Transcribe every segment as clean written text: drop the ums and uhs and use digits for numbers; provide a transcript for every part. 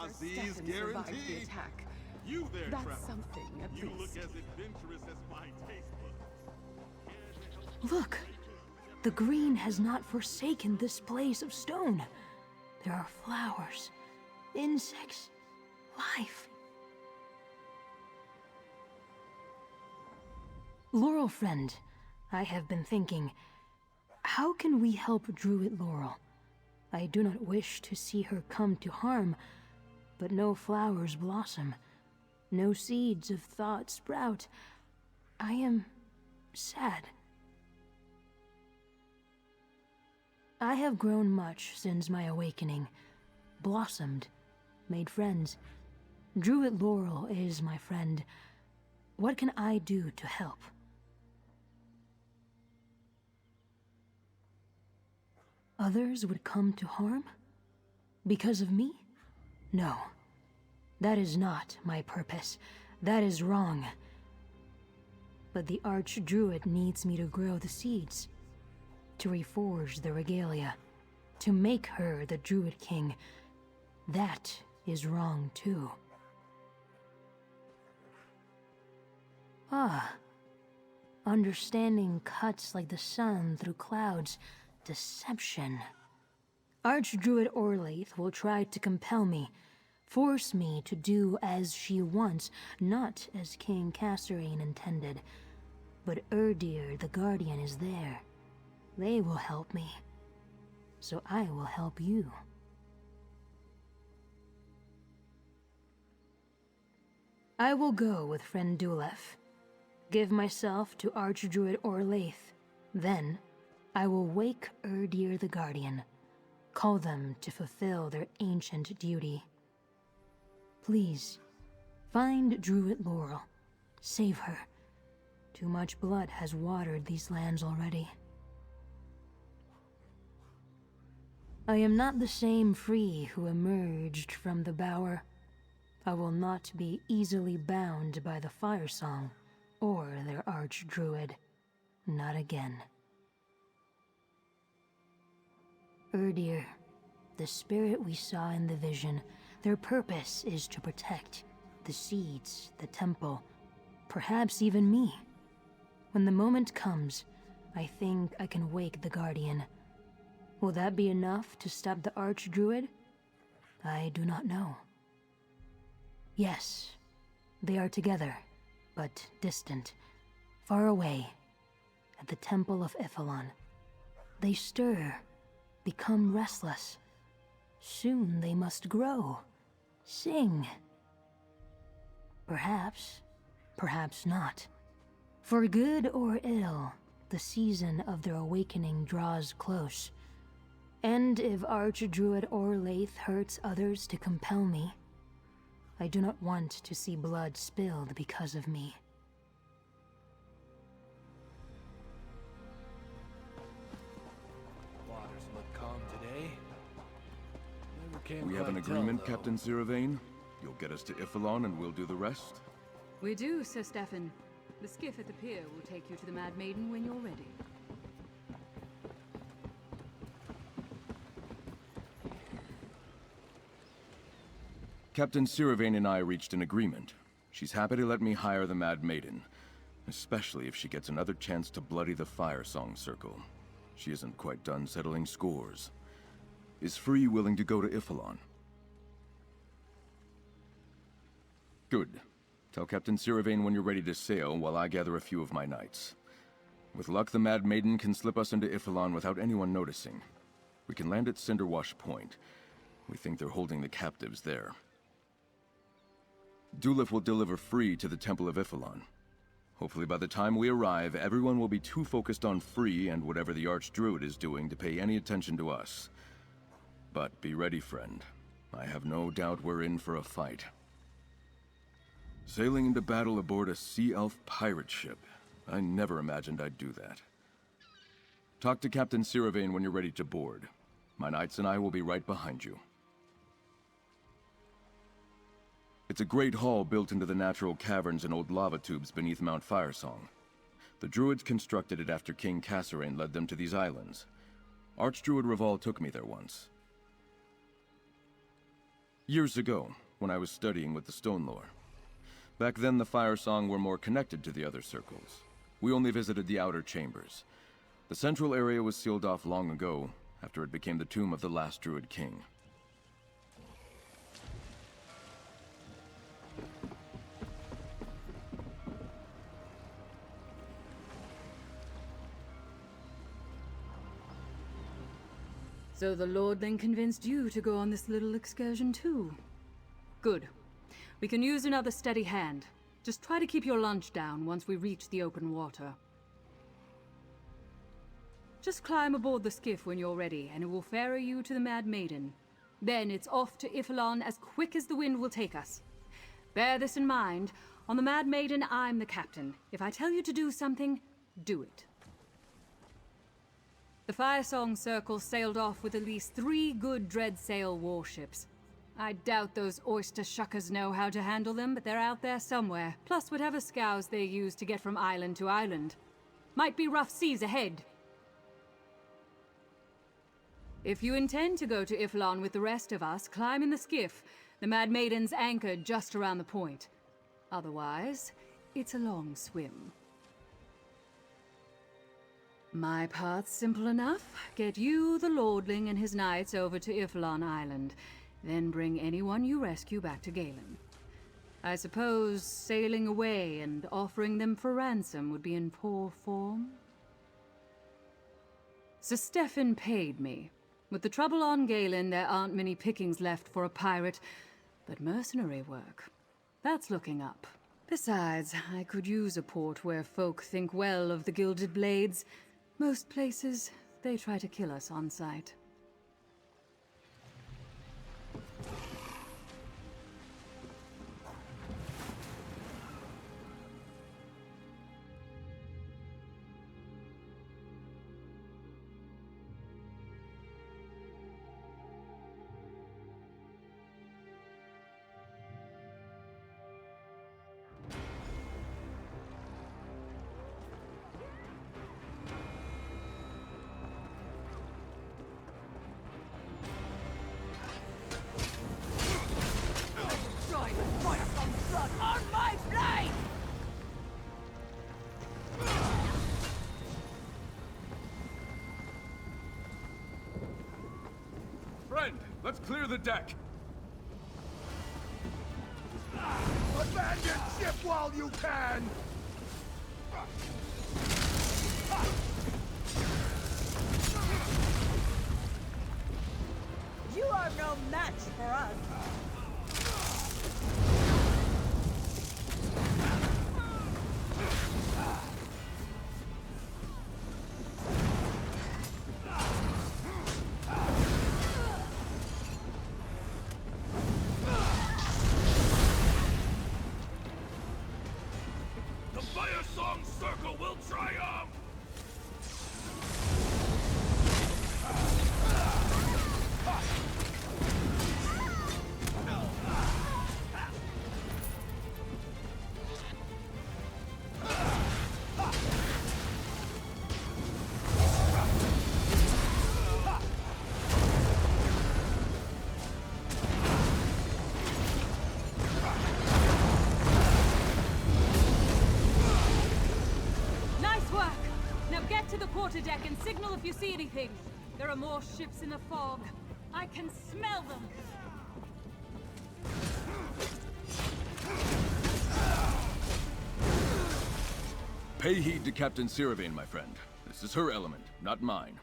Aziz Stefan survived the guaranteed. attack. You there, That's Trevor. something, at You look least. as adventurous as my taste buds. Look! The green has not forsaken this place of stone. There are flowers, insects, life. Laurel friend, I have been thinking, how can we help Druid Laurel? I do not wish to see her come to harm, but no flowers blossom, no seeds of thought sprout. I am sad. I have grown much since my awakening, blossomed, made friends. Druid Laurel is my friend. What can I do to help? Others would come to harm? Because of me? No. That is not my purpose. That is wrong. But the Archdruid needs me to grow the seeds, to reforge the regalia, to make her the Druid King. That is wrong too. Ah. Understanding cuts like the sun through clouds. Deception. Archdruid Orlaith will try to compel me, force me to do as she wants, not as King Kasserine intended. But Erdir the Guardian is there. They will help me. So I will help you. I will go with friend Dulef. Give myself to Archdruid Orlaith. Then I will wake Erdir the Guardian, call them to fulfill their ancient duty. Please, find Druid Laurel. Save her. Too much blood has watered these lands already. I am not the same Free who emerged from the Bower. I will not be easily bound by the Firesong or their Archdruid. Not again. Erdir, the spirit we saw in the vision, their purpose is to protect the seeds, the temple, perhaps even me. When the moment comes, I think I can wake the Guardian. Will that be enough to stop the Archdruid? I do not know. Yes, they are together, but distant, far away, at the Temple of Iphelon. They stir, become restless. Soon they must grow, sing. Perhaps, perhaps not. For good or ill, the season of their awakening draws close. And if Archdruid Orlaith hurts others to compel me, I do not want to see blood spilled because of me. Waters look calm today. We have an agreement, Captain Siravain? You'll get us to Iphelon and we'll do the rest? We do, Sir Stefan. The skiff at the pier will take you to the Mad Maiden when you're ready. Captain Siravain and I reached an agreement. She's happy to let me hire the Mad Maiden, especially if she gets another chance to bloody the Firesong Circle. She isn't quite done settling scores. Is Free willing to go to Iphelon? Good. Tell Captain Siravain when you're ready to sail while I gather a few of my knights. With luck, the Mad Maiden can slip us into Iphelon without anyone noticing. We can land at Cinderwash Point. We think they're holding the captives there. Dulef will deliver Free to the Temple of Iphelon. Hopefully by the time we arrive, everyone will be too focused on Free and whatever the Archdruid is doing to pay any attention to us. But be ready, friend. I have no doubt we're in for a fight. Sailing into battle aboard a Sea Elf pirate ship. I never imagined I'd do that. Talk to Captain Siravain when you're ready to board. My knights and I will be right behind you. It's a great hall built into the natural caverns and old lava tubes beneath Mount Firesong. The Druids constructed it after King Kasserine led them to these islands. Archdruid Reval took me there once. Years ago, when I was studying with the Stone Lore. Back then, the Firesong were more connected to the other circles. We only visited the outer chambers. The central area was sealed off long ago, after it became the tomb of the last Druid King. So the Lord then convinced you to go on this little excursion too. Good. We can use another steady hand. Just try to keep your lunch down once we reach the open water. Just climb aboard the skiff when you're ready, and it will ferry you to the Mad Maiden. Then it's off to Ifilon as quick as the wind will take us. Bear this in mind. On the Mad Maiden, I'm the captain. If I tell you to do something, do it. The Firesong Circle sailed off with at least 3 good Dreadsail warships. I doubt those oyster shuckers know how to handle them, but they're out there somewhere. Plus whatever scows they use to get from island to island. Might be rough seas ahead. If you intend to go to Ifilon with the rest of us, climb in the skiff. The Mad Maiden's anchored just around the point. Otherwise, it's a long swim. My part's simple enough. Get you, the Lordling, and his knights over to Ifilon Island. Then bring anyone you rescue back to Galen. I suppose sailing away and offering them for ransom would be in poor form? Sir Stefan paid me. With the trouble on Galen, there aren't many pickings left for a pirate, but mercenary work, that's looking up. Besides, I could use a port where folk think well of the Gilded Blades. Most places, they try to kill us on sight. Friend, let's clear the deck! Abandon ship while you can! You are no match for us. The Firesong Circle will triumph! Nice work! Now get to the quarterdeck and signal if you see anything. There are more ships in the fog. I can smell them. Pay heed to Captain Siravane, my friend. This is her element, not mine.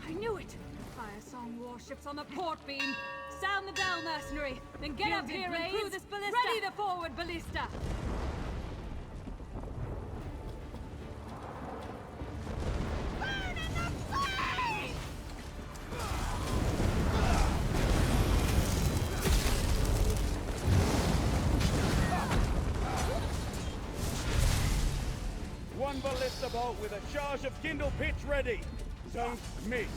I knew it! Firesong warships on the port beam. Sound the bell, mercenary. Then get up here and crew this ballista. Ready the forward ballista. One ballista bolt with a charge of kindle pitch ready. Don't miss.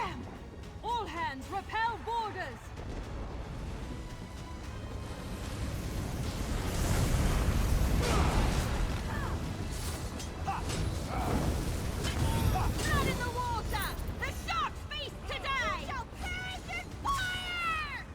Damn! All hands, repel boarders! Blood in the water! The sharks feast today! We shall perish in fire!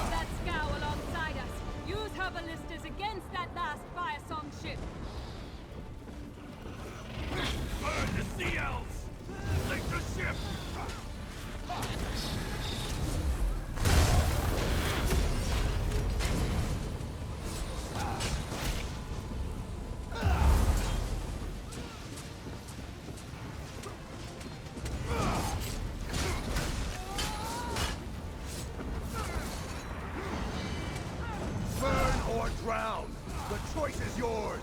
That scow alongside us. Use her ballistas against that last Firesong ship. Burn the sea elves! Sink the ship! Burn or drown! The choice is yours!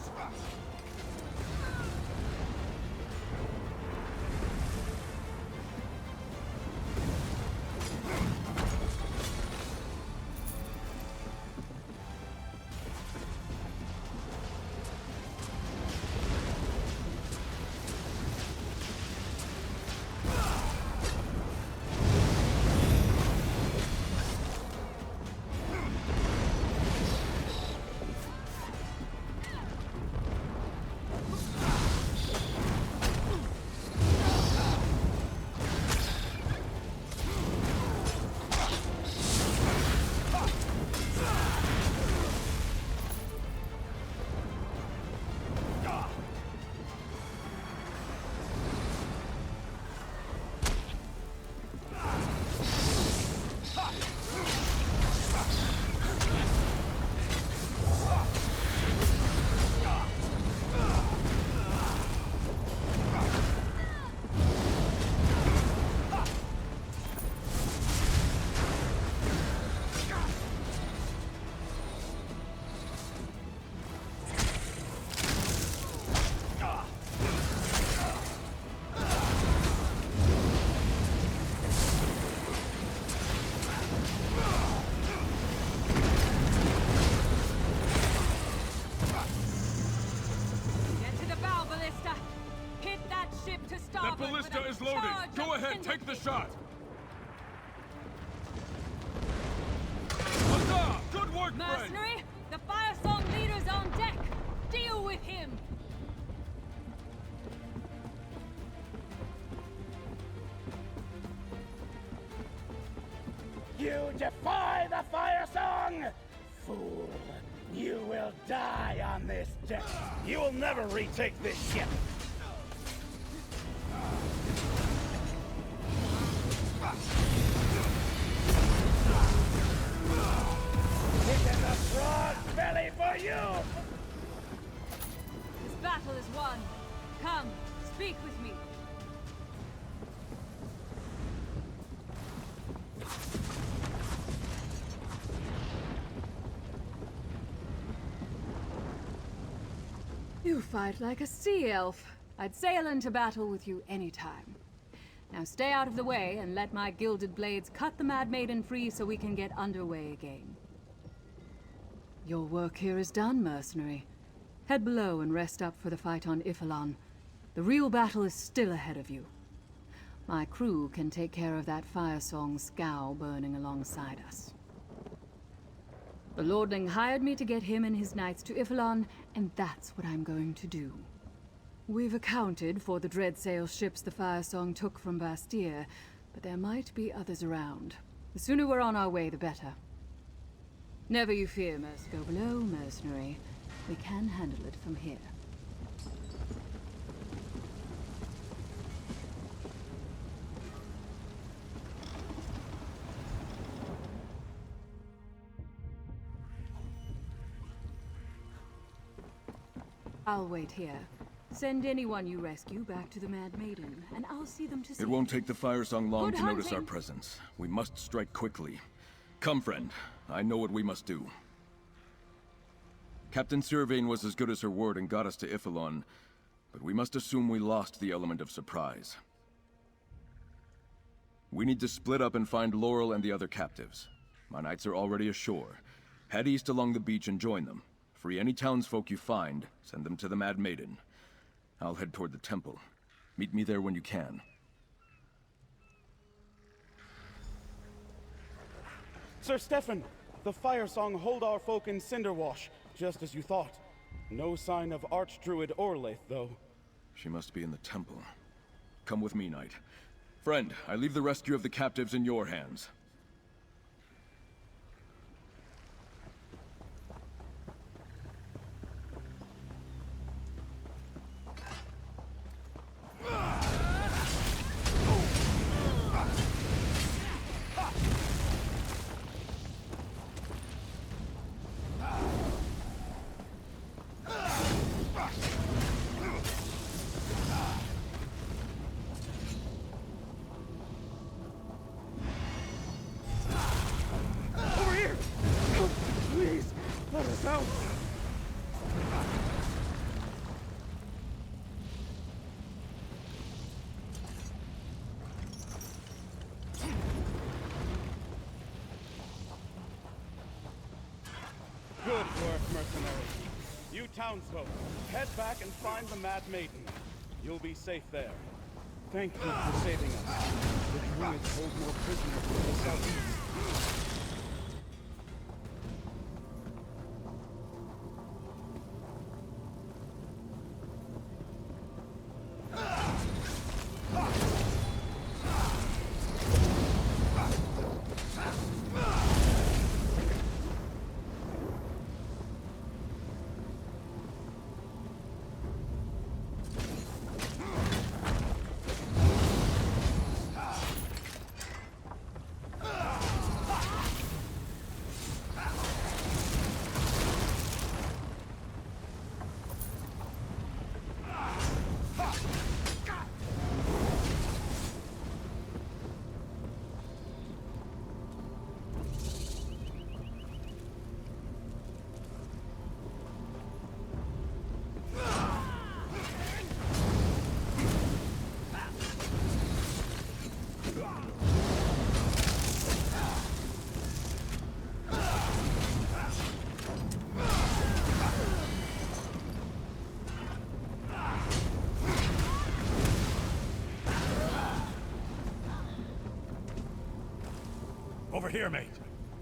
Get to the bow ballista. Hit that ship to starboard. That ballista with a is loaded! charge Go of ahead, take the kindle shot! Huzzah! Good work, pit. friend! Mercenary, the Firesong leader's on deck. Deal with him. You defy the Firesong! Fool! You will die on this deck! You will never retake this ship! Hit in the frog belly for you! This battle is won. Come, speak with me. You fight like a sea elf. I'd sail into battle with you anytime. Now stay out of the way and let my gilded blades cut the Mad Maiden free so we can get underway again. Your work here is done, mercenary. Head below and rest up for the fight on Ifalon. The real battle is still ahead of you. My crew can take care of that Firesong scow burning alongside us. The Lordling hired me to get him and his knights to Ifalon, and that's what I'm going to do. We've accounted for the dreadsail ships the Firesong took from Bastia, but there might be others around. The sooner we're on our way, the better. Never you fear, Go below, mercenary. We can handle it from here. I'll wait here. Send anyone you rescue back to the Mad Maiden, and I'll see them to safety. It won't take the Firesong long Good to notice our hunting. presence. We must strike quickly. Come, friend. I know what we must do. Captain Sirvain was as good as her word and got us to Iphelon, but we must assume we lost the element of surprise. We need to split up and find Laurel and the other captives. My knights are already ashore. Head east along the beach and join them. Free any townsfolk you find, send them to the Mad Maiden. I'll head toward the temple. Meet me there when you can. Sir Stefan, the Firesong hold our folk in Cinderwash, just as you thought. No sign of Archdruid Orlaith, though. She must be in the temple. Come with me, knight. Friend, I leave the rescue of the captives in your hands. Over here! Oh, please, let us out! Good work, mercenary. You townsfolk, head back and find the Mad Maiden. You'll be safe there. Thank you for saving us. The druids hold more prisoners to the southeast. Over here, mate.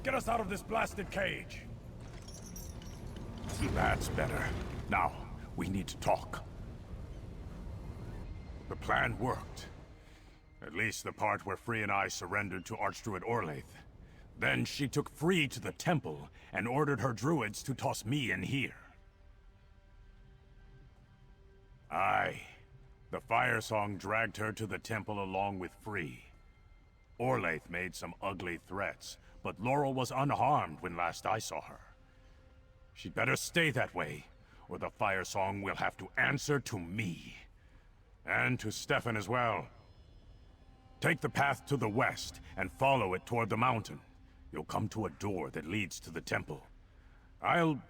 Get us out of this blasted cage. That's better. Now, we need to talk. The plan worked. At least the part where Free and I surrendered to Archdruid Orlaith. Then she took Free to the temple and ordered her druids to toss me in here. Aye. The Firesong dragged her to the temple along with Free. Orlaith made some ugly threats, but Laurel was unharmed when last I saw her. She'd better stay that way, or the Firesong will have to answer to me. And to Stefan as well. Take the path to the west, and follow it toward the mountain. You'll come to a door that leads to the temple. I'll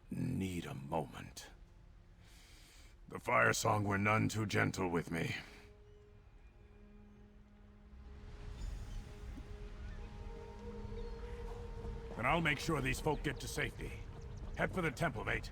need a moment. The Firesong were none too gentle with me. Then I'll make sure these folk get to safety. Head for the temple, mate.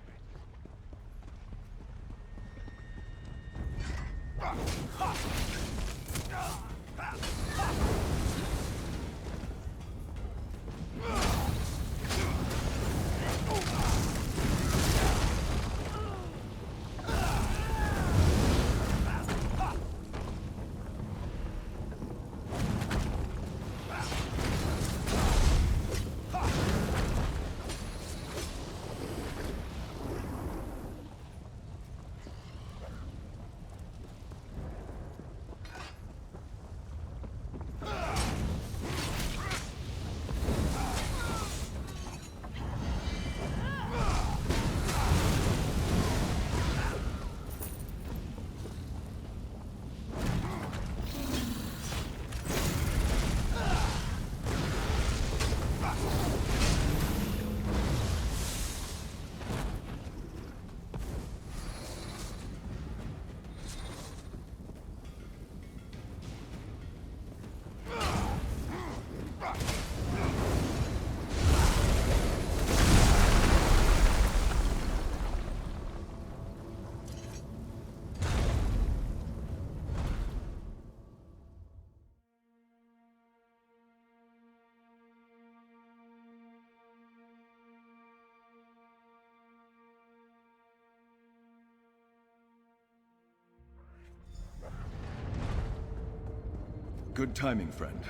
Good timing, friend.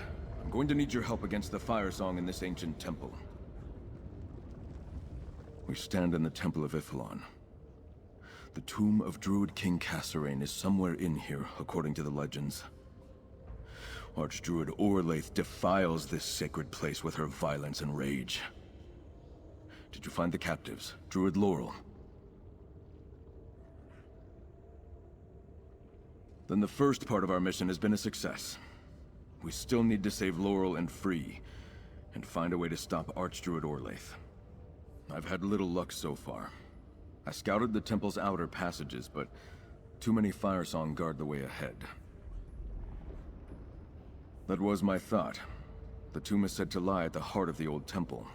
I'm going to need your help against the Firesong in this ancient temple. We stand in the Temple of Iphelon. The tomb of Druid King Kasserine is somewhere in here, according to the legends. Archdruid Orlaith defiles this sacred place with her violence and rage. Did you find the captives, Druid Laurel? Then the first part of our mission has been a success. We still need to save Laurel and Free, and find a way to stop Archdruid Orlaith. I've had little luck so far. I scouted the temple's outer passages, but too many Firesong guard the way ahead. That was my thought. The tomb is said to lie at the heart of the old temple.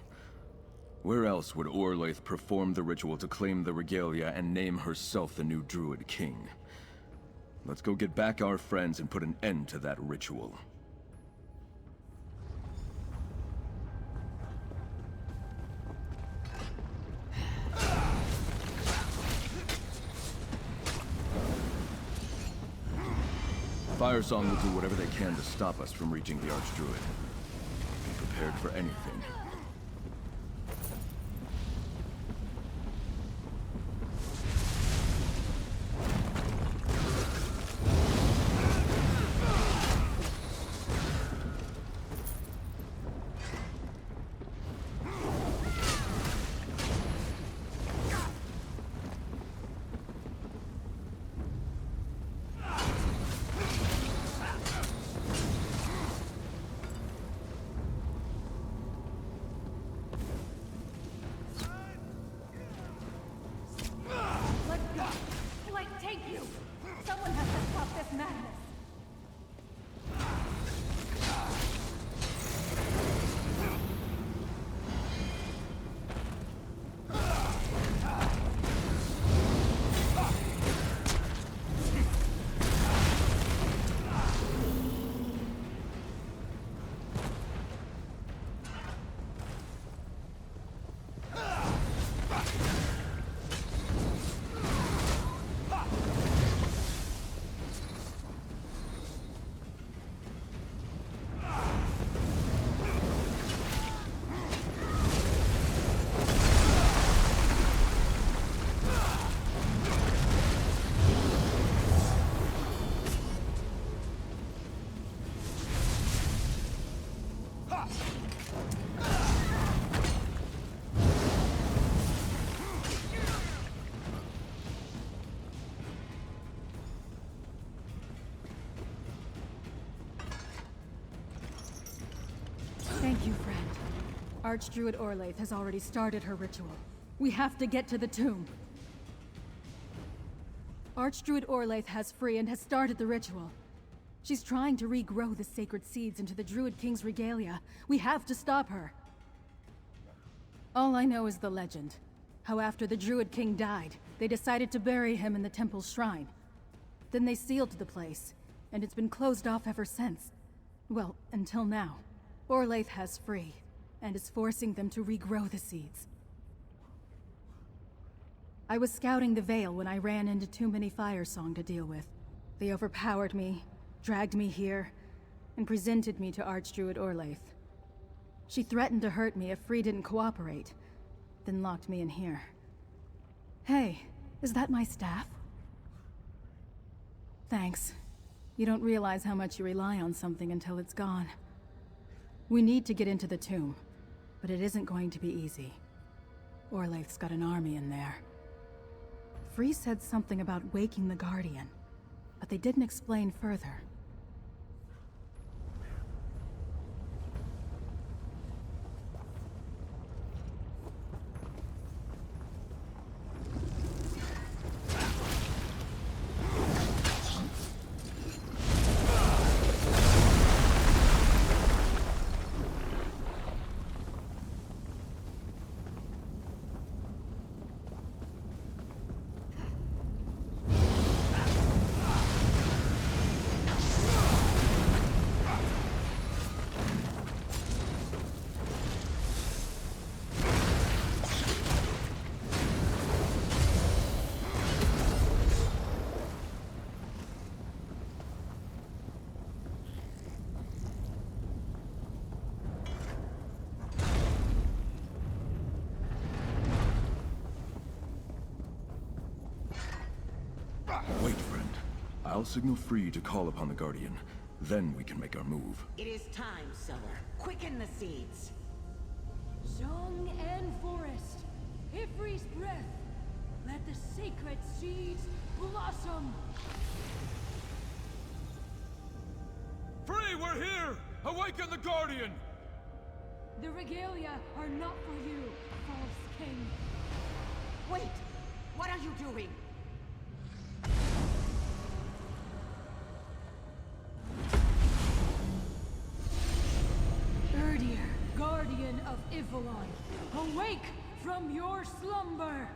Where else would Orlaith perform the ritual to claim the regalia and name herself the new Druid King? Let's go get back our friends and put an end to that ritual. Firesong will do whatever they can to stop us from reaching the Archdruid. Be prepared for anything. Let go! Light, take you! Someone has to stop this madness! Thank you, friend. Archdruid Orlaith has already started her ritual. We have to get to the tomb. Archdruid Orlaith has Free and has started the ritual. She's trying to regrow the sacred seeds into the Druid King's regalia. We have to stop her. All I know is the legend. How after the Druid King died, they decided to bury him in the temple's shrine. Then they sealed the place, and it's been closed off ever since. Well, until now. Orlaith has Free, and is forcing them to regrow the seeds. I was scouting the Vale when I ran into too many Firesong to deal with. They overpowered me, dragged me here, and presented me to Archdruid Orlaith. She threatened to hurt me if Free didn't cooperate, then locked me in here. Hey, is that my staff? Thanks. You don't realize how much you rely on something until it's gone. We need to get into the tomb, but it isn't going to be easy. Orlaith's got an army in there. Free said something about waking the Guardian, but they didn't explain further. I'll signal free to call upon the Guardian. Then we can make our move. It is time, Sower. Quicken the seeds. Song and forest, Ifri's breath, let the sacred seeds blossom. Free, we're here! Awaken the Guardian! The regalia are not for you, false king. Wait! What are you doing? Erdir, guardian of Ivalon, awake from your slumber!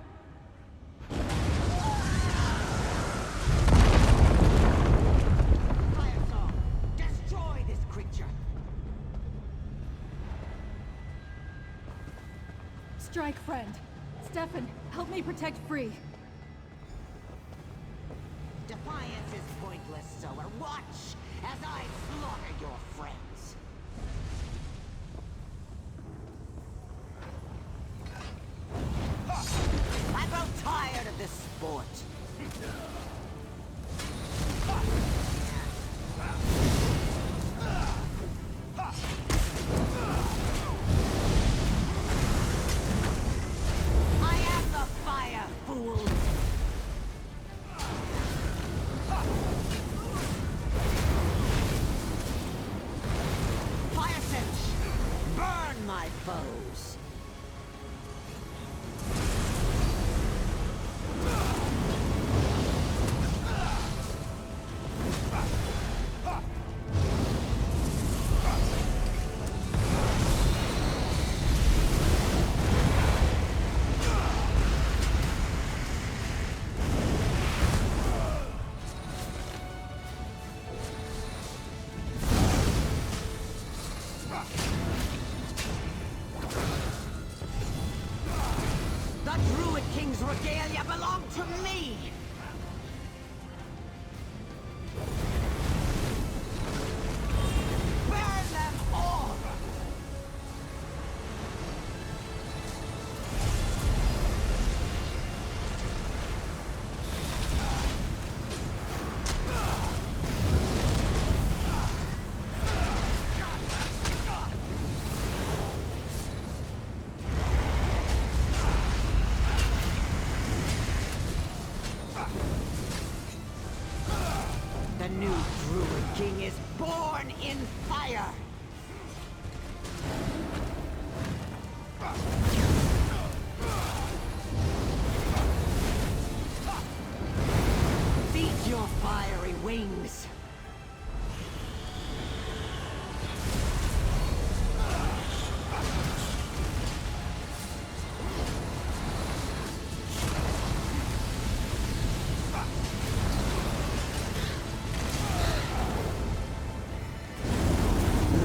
Firesong! Destroy this creature! Strike, friend. Stefan, help me protect Free. Defiance is pointless, Sower. Watch as I slaughter your friends. I grow tired of this sport. I am the fire, fools! Fire Sense! Burn my foes! The Druid King's regalia belong to me! Burn them all! The new Druid King is born in fire! Beat your fiery wings!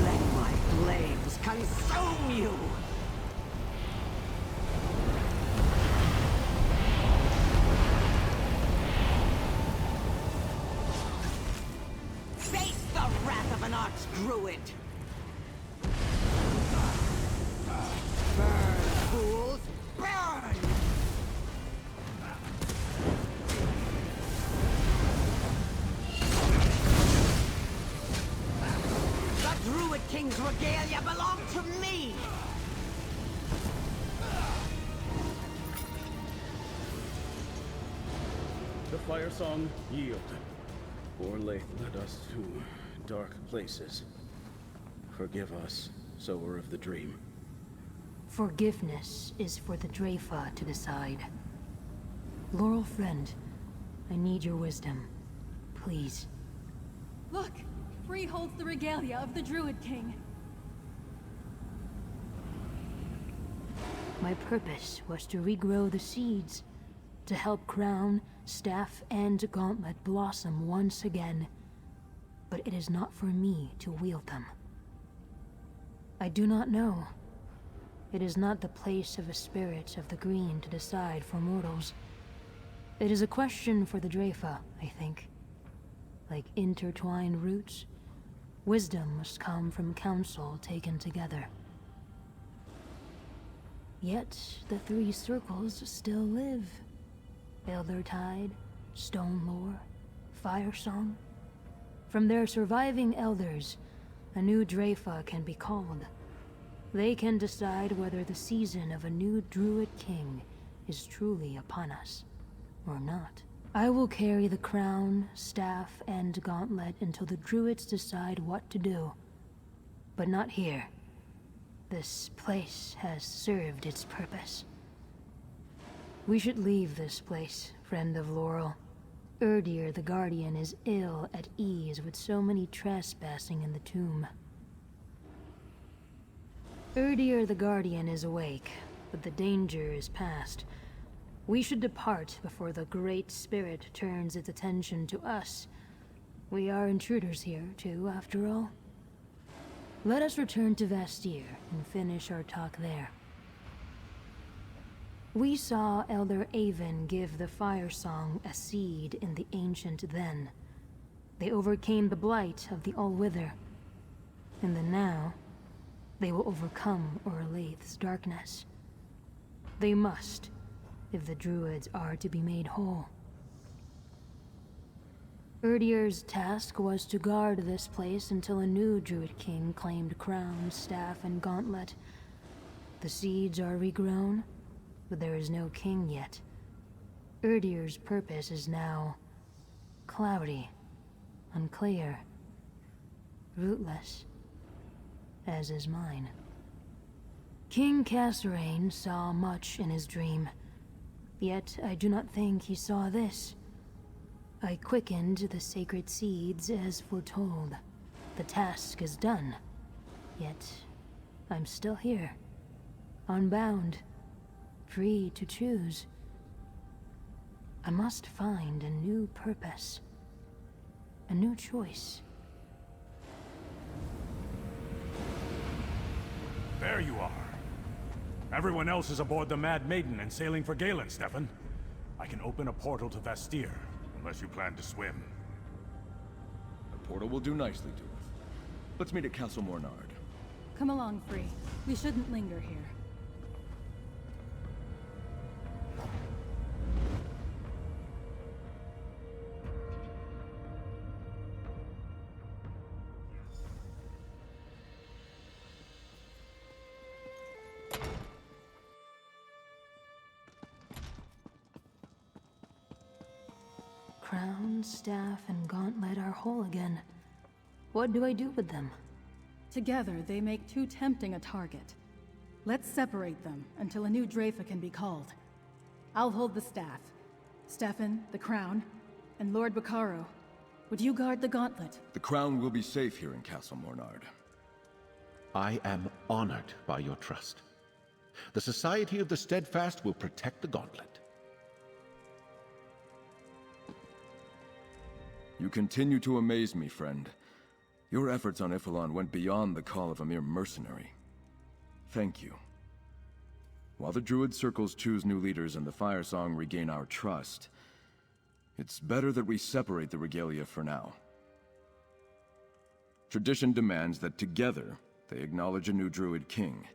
Let my flames consume you! Face the wrath of an arch-druid! Burn, fools! Burn! The Druid King's regalia belong to me! The Firesong yield. Orlaith led us to dark places. Forgive us, Sower of the Dream. Forgiveness is for the Dreyfa to decide. Laurel friend, I need your wisdom. Please. Look! Free holds the regalia of the Druid King. My purpose was to regrow the seeds, to help crown, staff, and gauntlet blossom once again. But it is not for me to wield them. I do not know. It is not the place of a spirit of the green to decide for mortals. It is a question for the Dreyfa, I think. Like intertwined roots, wisdom must come from counsel taken together. Yet the three circles still live. Elder Tide, Stone Lore, Firesong? From their surviving elders, a new Drafa can be called. They can decide whether the season of a new Druid king is truly upon us, or not. I will carry the crown, staff, and gauntlet until the Druids decide what to do. But not here. This place has served its purpose. We should leave this place, friend of Laurel. Erdir the Guardian is ill at ease with so many trespassing in the tomb. Erdir the Guardian is awake, but the danger is past. We should depart before the Great Spirit turns its attention to us. We are intruders here, too, after all. Let us return to Vestir and finish our talk there. We saw Elder Avon give the Firesong a seed in the Ancient Then. They overcame the blight of the All-Wither. In the now, they will overcome Orlaith's darkness. They must, if the Druids are to be made whole. Erdir's task was to guard this place until a new Druid king claimed crown, staff, and gauntlet. The seeds are regrown, but there is no king yet. Erdir's purpose is now cloudy, unclear, rootless, as is mine. King Kasserine saw much in his dream, yet I do not think he saw this. I quickened the sacred seeds as foretold. The task is done, yet I'm still here, unbound, free to choose. I must find a new purpose, a new choice. There you are. Everyone else is aboard the Mad Maiden and sailing for Galen, Stefan. I can open a portal to Vestir, unless you plan to swim. The portal will do nicely to us. Let's meet at Castle Mornard. Come along, Free. We shouldn't linger here. Crown, staff, and gauntlet are whole again. What do I do with them? Together, they make too tempting a target. Let's separate them until a new Drafa can be called. I'll hold the staff. Stefan, the crown, and Lord Bacaro. Would you guard the gauntlet? The crown will be safe here in Castle Mornard. I am honored by your trust. The Society of the Steadfast will protect the gauntlet. You continue to amaze me, friend. Your efforts on Ifilon went beyond the call of a mere mercenary. Thank you. While the Druid circles choose new leaders and the Firesong regain our trust, it's better that we separate the regalia for now. Tradition demands that together, they acknowledge a new Druid king.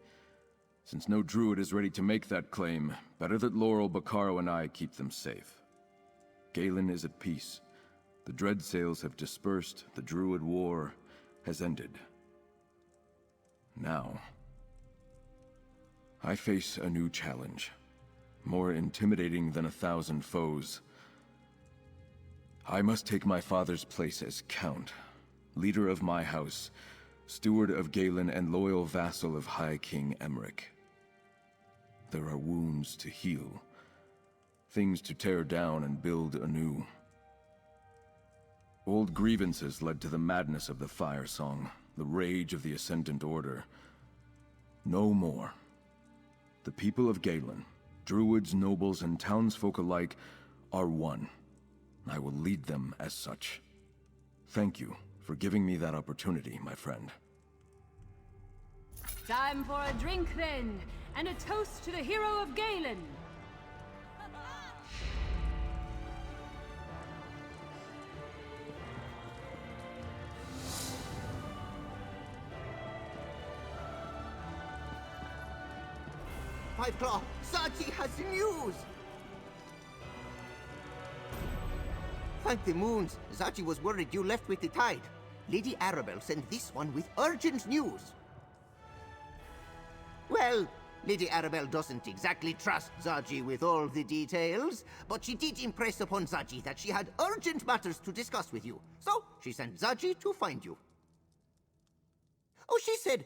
Since no Druid is ready to make that claim, better that Laurel, Bacaro, and I keep them safe. Galen is at peace. The dread sails have dispersed, the Druid war has ended. Now, I face a new challenge, more intimidating than 1,000 foes. I must take my father's place as Count, leader of my house, steward of Galen, and loyal vassal of High King Emmerich. There are wounds to heal, things to tear down and build anew. Old grievances led to the madness of the Firesong, the rage of the Ascendant Order. No more. The people of Galen, druids, nobles, and townsfolk alike, are one. I will lead them as such. Thank you for giving me that opportunity, my friend. Time for a drink then, and a toast to the hero of Galen! Fiveclaw, Sachi has news! Thank the moons. Zaji was worried you left with the tide. Lady Arabelle sent this one with urgent news. Well, Lady Arabelle doesn't exactly trust Zaji with all the details, but she did impress upon Zaji that she had urgent matters to discuss with you. So, she sent Zaji to find you. Oh, she said,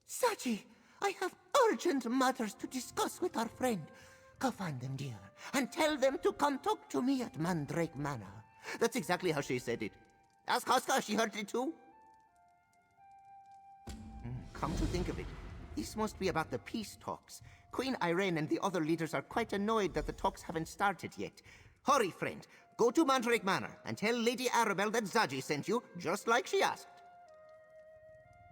Zaji, I have urgent matters to discuss with our friend. Go find them, dear, and tell them to come talk to me at Mandrake Manor. That's exactly how she said it. Ask Haska, she heard it too. Come to think of it, this must be about the peace talks. Queen Irene and the other leaders are quite annoyed that the talks haven't started yet. Hurry, friend. Go to Mandrake Manor and tell Lady Arabelle that Zaji sent you, just like she asked.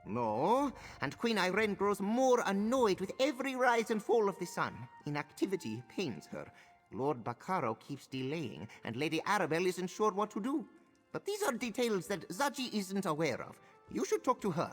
No, and Queen Irene grows more annoyed with every rise and fall of the sun. Inactivity pains her. Lord Bacaro keeps delaying, and Lady Arabelle isn't sure what to do. But these are details that Zaji isn't aware of. You should talk to her.